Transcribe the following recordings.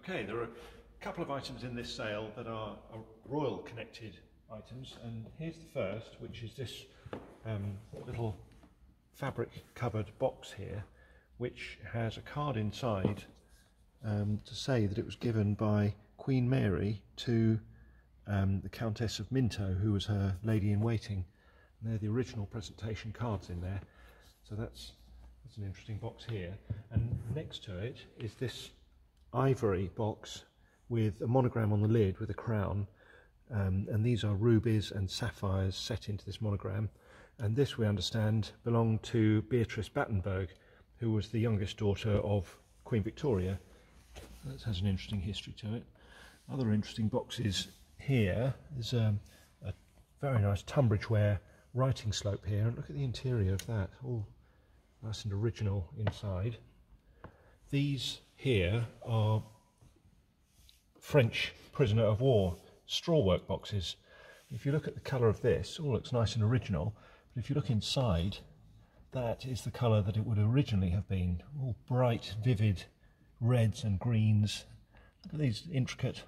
Okay, there are a couple of items in this sale that are royal connected items, and here's the first, which is this little fabric covered box here, which has a card inside to say that it was given by Queen Mary to the Countess of Minto, who was her lady-in-waiting. And they're the original presentation cards in there, so that's an interesting box here. And next to it is this ivory box with a monogram on the lid with a crown, and these are rubies and sapphires set into this monogram. And this, we understand, belonged to Beatrice Battenberg, who was the youngest daughter of Queen Victoria. That has an interesting history to it. Other interesting boxes here. There's a very nice Tunbridge ware writing slope here, and look at the interior of that, all nice and original inside. These here are French prisoner of war straw work boxes. If you look at the colour of this, it all looks nice and original, but if you look inside, that is the colour that it would originally have been, all bright, vivid reds and greens. Look at these intricate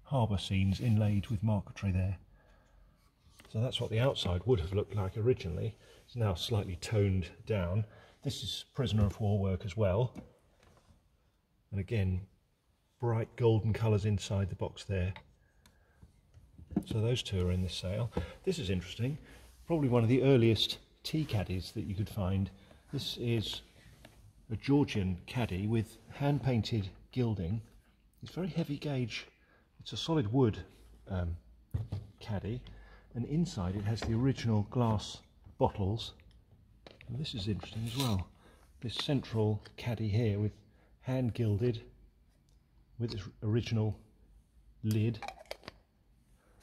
harbour scenes inlaid with marquetry there. So that's what the outside would have looked like originally. It's now slightly toned down. This is prisoner of war work as well. And again, bright golden colours inside the box there. So those two are in this sale. This is interesting. Probably one of the earliest tea caddies that you could find. This is a Georgian caddy with hand-painted gilding. It's very heavy gauge. It's a solid wood caddy, and inside it has the original glass bottles. And this is interesting as well. This central caddy here with hand gilded with its original lid.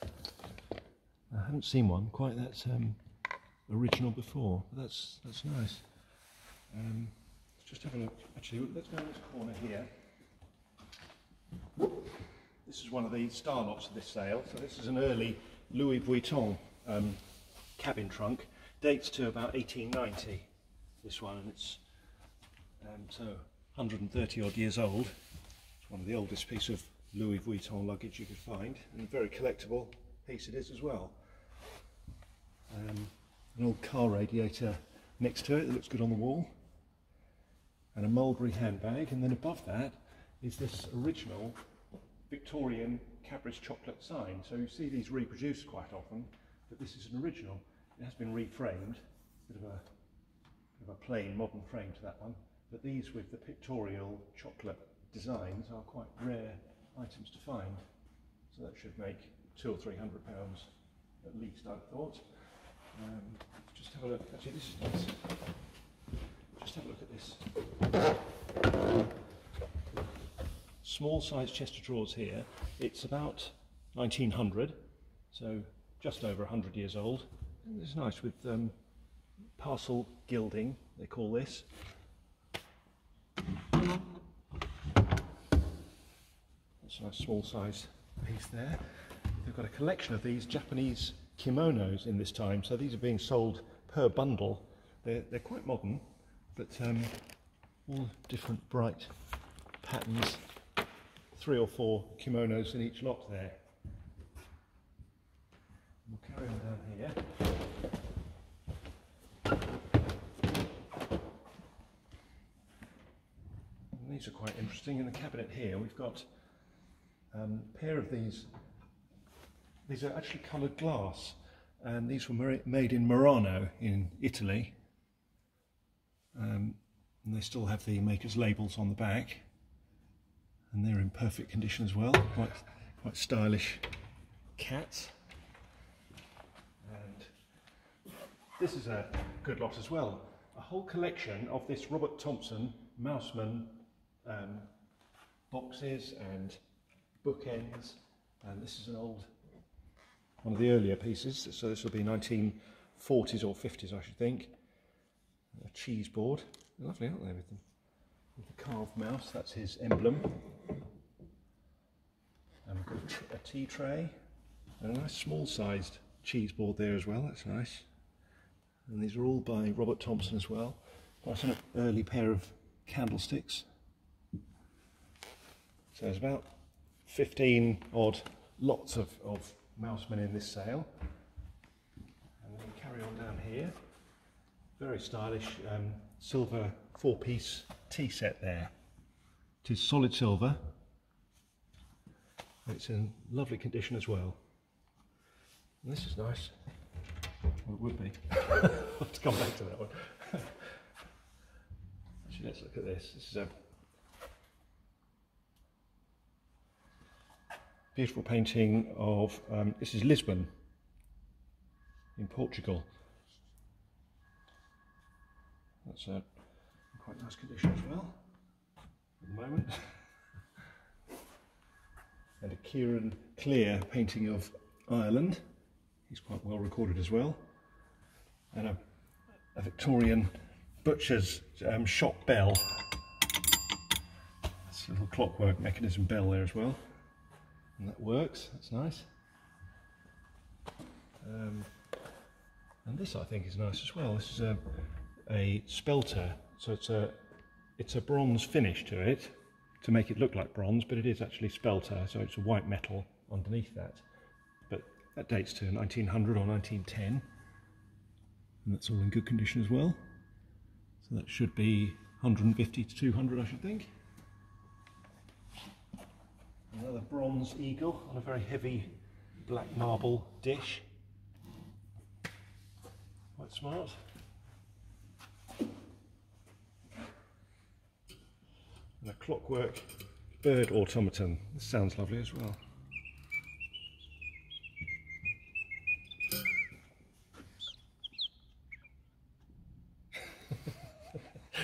I haven't seen one quite that original before, but that's nice. Let's just have a look. Actually, let's go in this corner here. This is one of the star lots of this sale. So this is an early Louis Vuitton cabin trunk. Dates to about 1890. This one, and it's so 130 odd years old. It's one of the oldest piece of Louis Vuitton luggage you could find, and a very collectible piece it is as well. An old car radiator next to it that looks good on the wall, and a mulberry handbag, and then above that is this original Victorian Capra's chocolate sign. So you see these reproduced quite often, but this is an original. It has been reframed, bit of a plain modern frame to that one, but these with the pictorial chocolate designs are quite rare items to find. So that should make £200 or £300 at least, I've thought. Just have a look. Actually, this is nice. Just have a look at this. Small size chest of drawers here. It's about 1900, so just over 100 years old. And it's nice with parcel gilding, they call this. That's a nice small size piece there. They've got a collection of these Japanese kimonos in this time, so these are being sold per bundle. They're quite modern, but all different bright patterns. 3 or 4 kimonos in each lot there. We'll carry on down here. And these are quite interesting. In the cabinet here we've got a pair of these. These are actually coloured glass, and these were made in Murano in Italy, and they still have the maker's labels on the back, and they're in perfect condition as well. Quite stylish cats. And this is a good lot as well. A whole collection of this Robert Thompson Mouseman boxes and bookends, and this is one of the earlier pieces, so this will be 1940s or 50s, I should think. A cheese board, lovely, aren't they, with the carved mouse? That's his emblem. And we've got a tea tray and a nice small-sized cheese board there as well. That's nice. And these are all by Robert Thompson as well. Quite an early pair of candlesticks. So there's about 15 odd lots of Mouseman in this sale. And then we carry on down here. Very stylish silver 4-piece tea set there. It is solid silver. It's in lovely condition as well. And this is nice. Well, it would be. I'll have to come back to that one. Actually, let's look at this. This is a beautiful painting of, this is Lisbon in Portugal. That's in quite nice condition as well at the moment. And a Kieran Clear painting of Ireland. He's quite well recorded as well. And a Victorian butcher's shop bell. That's a little clockwork mechanism bell there as well. And that works, that's nice. And this I think is nice as well. This is a spelter, so it's a bronze finish to it to make it look like bronze, but it is actually spelter, so it's a white metal underneath that. But that dates to 1900 or 1910, and that's all in good condition as well. So that should be 150 to 200, I should think. Another bronze eagle on a very heavy black marble dish. Quite smart. And a clockwork bird automaton. This sounds lovely as well.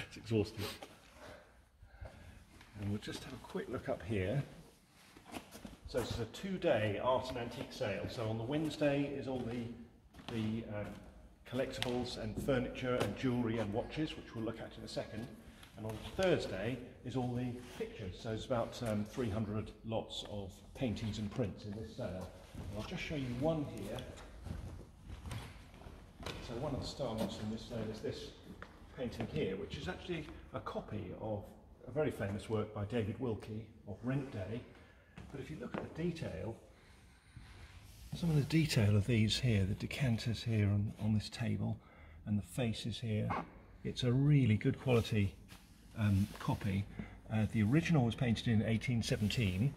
It's exhausting. And we'll just have a quick look up here. So this is a 2-day art and antique sale. So on the Wednesday is all the collectibles and furniture and jewellery and watches, which we'll look at in a second. And on Thursday is all the pictures. So there's about 300 lots of paintings and prints in this sale. And I'll just show you one here. So one of the star lots in this sale is this painting here, which is actually a copy of a very famous work by David Wilkie of Rent Day. But if you look at the detail, some of the detail of these here, the decanters here on this table and the faces here, it's a really good quality copy. The original was painted in 1817.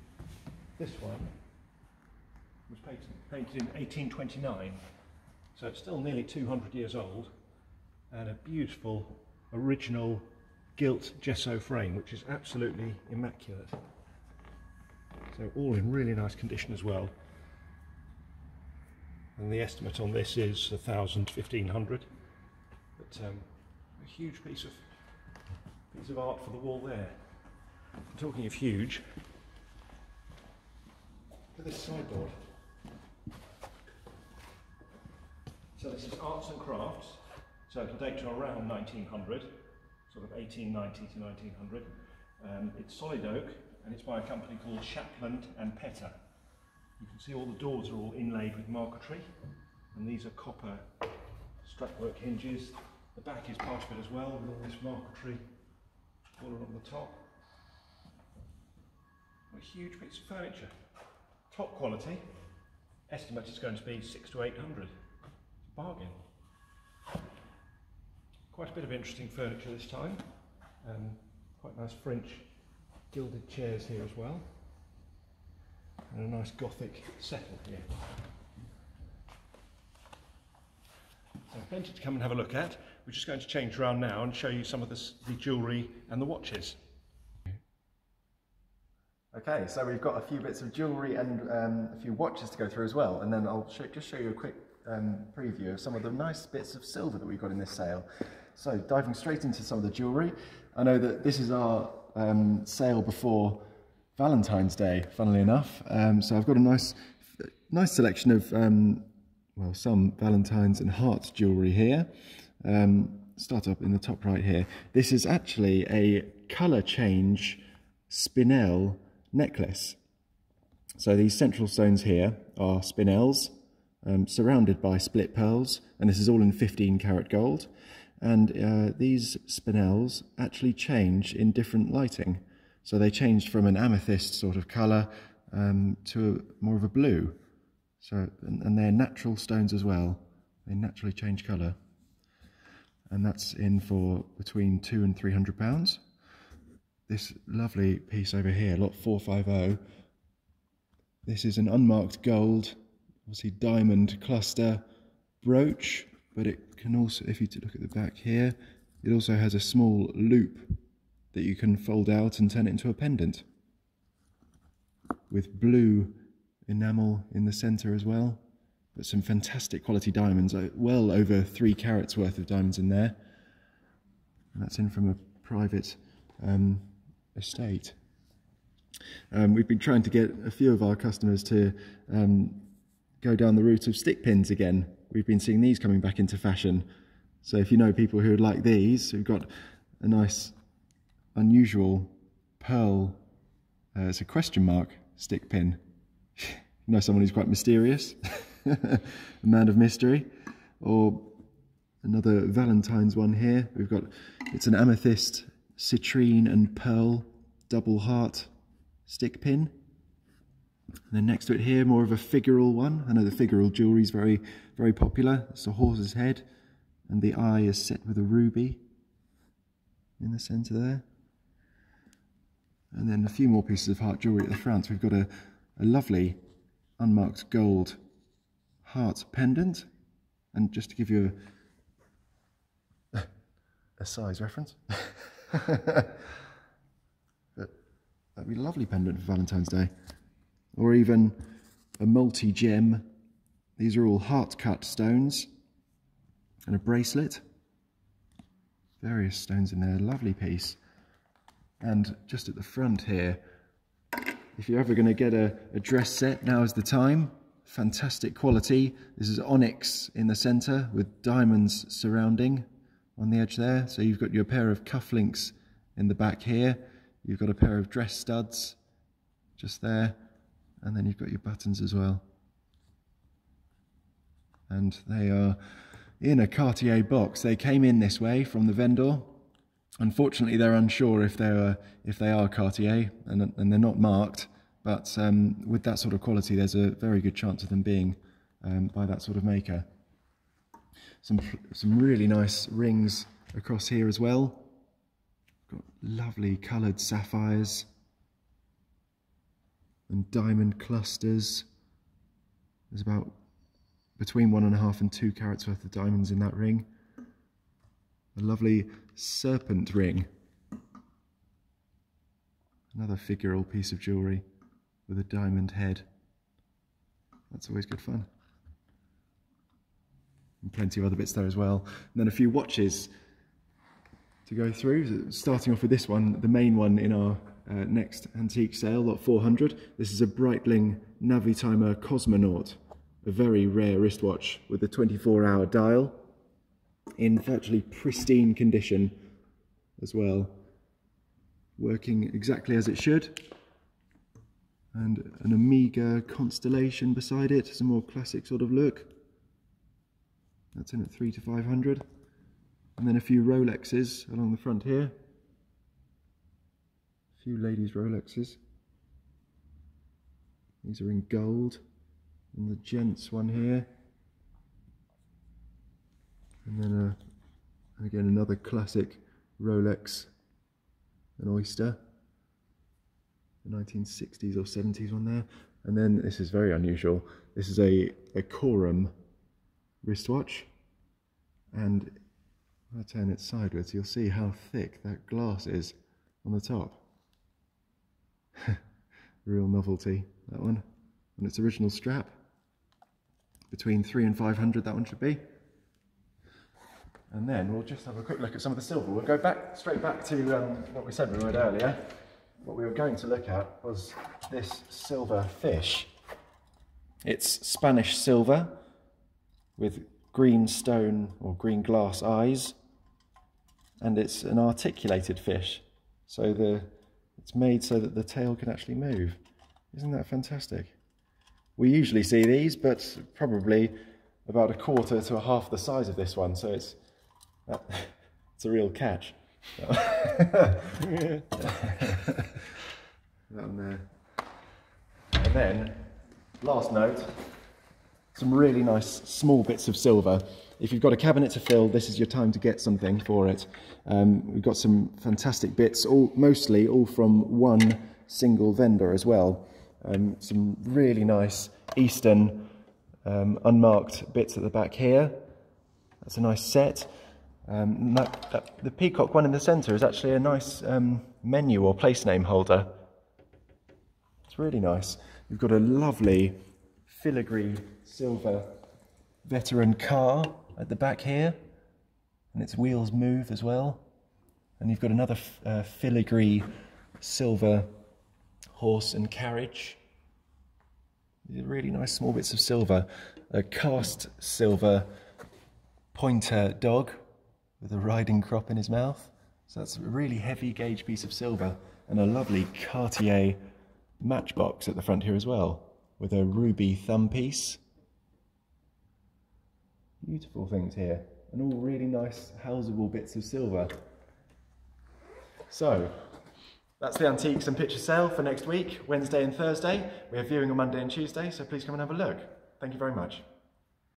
This one was painted in 1829. So it's still nearly 200 years old, and a beautiful original gilt gesso frame, which is absolutely immaculate. So all in really nice condition as well. And the estimate on this is 1,000 to 1,500. But a huge piece of art for the wall there. And talking of huge, look at this sideboard. So this is arts and crafts. So it'll date to around 1900, sort of 1890 to 1900. It's solid oak, and it's by a company called Shapland and Petter. You can see all the doors are all inlaid with marquetry, and these are copper strapwork hinges. The back is part of it as well, with all this marquetry all along the top. A huge piece of furniture, top quality. Estimate is going to be 600 to 800. Bargain. Quite a bit of interesting furniture this time. Quite nice French gilded chairs here as well, and a nice Gothic settle here. So plenty to come and have a look at. We're just going to change around now and show you some of the jewellery and the watches. Okay, so we've got a few bits of jewellery and a few watches to go through as well, and then I'll just show you a quick preview of some of the nice bits of silver that we've got in this sale. So diving straight into some of the jewellery. I know that this is our sale before Valentine's Day, funnily enough. So I've got a nice selection of well, some Valentine's and hearts jewellery here. Start up in the top right here. This is actually a colour change Spinel necklace. So these central stones here are Spinels, surrounded by split pearls, and this is all in 15 karat gold. And these Spinels actually change in different lighting. So they changed from an amethyst sort of colour to more of a blue. So, and they're natural stones as well. They naturally change colour. And that's in for between £200 and £300. This lovely piece over here, lot 450. This is an unmarked gold, obviously diamond cluster brooch, but it can also, if you look at the back here, it also has a small loop that you can fold out and turn it into a pendant, with blue enamel in the centre as well. But some fantastic quality diamonds, well over 3 carats worth of diamonds in there. And that's in from a private estate. We've been trying to get a few of our customers to go down the route of stick pins again. We've been seeing these coming back into fashion. So if you know people who would like these, we've got a nice unusual pearl, it's a question mark stick pin. You know, someone who's quite mysterious, a man of mystery. Or another Valentine's one here. We've got, it's an amethyst, citrine and pearl double heart stick pin. And then next to it here, more of a figural one. I know the figural jewellery is very, very popular. It's a horse's head, and the eye is set with a ruby in the centre there. And then a few more pieces of heart jewellery at the front. We've got a lovely unmarked gold heart pendant. And just to give you a size reference, that'd be a lovely pendant for Valentine's Day. Or even a multi-gem. These are all heart-cut stones. And a bracelet. Various stones in there, lovely piece. And just at the front here, if you're ever going to get a dress set, now is the time. Fantastic quality. This is onyx in the centre with diamonds surrounding on the edge there. So you've got your pair of cufflinks in the back here. You've got a pair of dress studs just there. And then you've got your buttons as well. And they are in a Cartier box. They came in this way from the vendor. Unfortunately, they're unsure if they are Cartier, and they're not marked. But with that sort of quality, there's a very good chance of them being by that sort of maker. Some really nice rings across here as well. Got lovely coloured sapphires and diamond clusters. There's about between 1.5 and 2 carats worth of diamonds in that ring. A lovely serpent ring. Another figural piece of jewellery with a diamond head. That's always good fun. And plenty of other bits there as well. And then a few watches to go through. Starting off with this one, the main one in our next antique sale, lot 400. This is a Breitling Navi timer Cosmonaut. A very rare wristwatch with a 24-hour dial in virtually pristine condition as well. Working exactly as it should. And an Omega constellation beside it, some more classic sort of look. That's in at 300 to 500. And then a few Rolexes along the front here. A few ladies' Rolexes. These are in gold. And the gents one here. And then again another classic Rolex, an Oyster. The 1960s or 70s one there. And then this is very unusual. This is a Quorum wristwatch. And if I turn it sideways, you'll see how thick that glass is on the top. Real novelty, that one. And its original strap. Between 300 and 500 that one should be. And then we'll just have a quick look at some of the silver. We'll go straight back to what we said we would earlier. What we were going to look at was this silver fish. It's Spanish silver with green stone or green glass eyes, and it's an articulated fish. So it's made so that the tail can actually move. Isn't that fantastic? We usually see these, but probably about 1/4 to 1/2 the size of this one, so it's a real catch. Down there. And then, last note, some really nice small bits of silver. If you've got a cabinet to fill, this is your time to get something for it. We've got some fantastic bits, mostly all from one single vendor as well. Some really nice Eastern unmarked bits at the back here. That's a nice set. The peacock one in the centre is actually a nice menu or place name holder. It's really nice. We've got a lovely filigree silver veteran car at the back here, and its wheels move as well. And you've got another filigree silver horse and carriage. Really nice small bits of silver. A cast silver pointer dog with a riding crop in his mouth. So that's a really heavy gauge piece of silver, and a lovely Cartier matchbox at the front here as well, with a ruby thumb piece. Beautiful things here, and all really nice houseable bits of silver. So, that's the Antiques and Picture sale for next week, Wednesday and Thursday. We have viewing on Monday and Tuesday, so please come and have a look. Thank you very much.